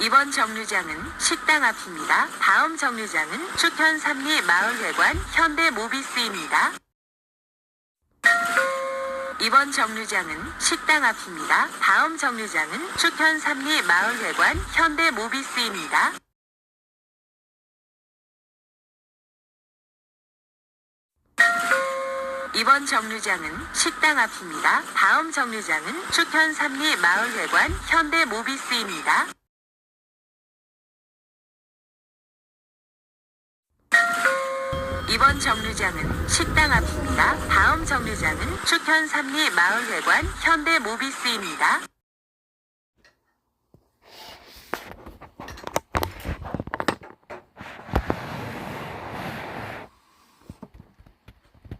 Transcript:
이번 정류장은 식당 앞입니다. 다음 정류장은 축현 삼리 마을회관 현대모비스입니다. 이번 정류장은 식당 앞입니다. 다음 정류장은 축현 삼리 마을회관 현대모비스입니다. 이번 정류장은 식당 앞입니다. 다음 정류장은 축현 삼리 마을회관 현대모비스입니다. 이번 정류장은 식당 앞입니다. 다음 정류장은 축현 삼리 마을회관 현대모비스입니다.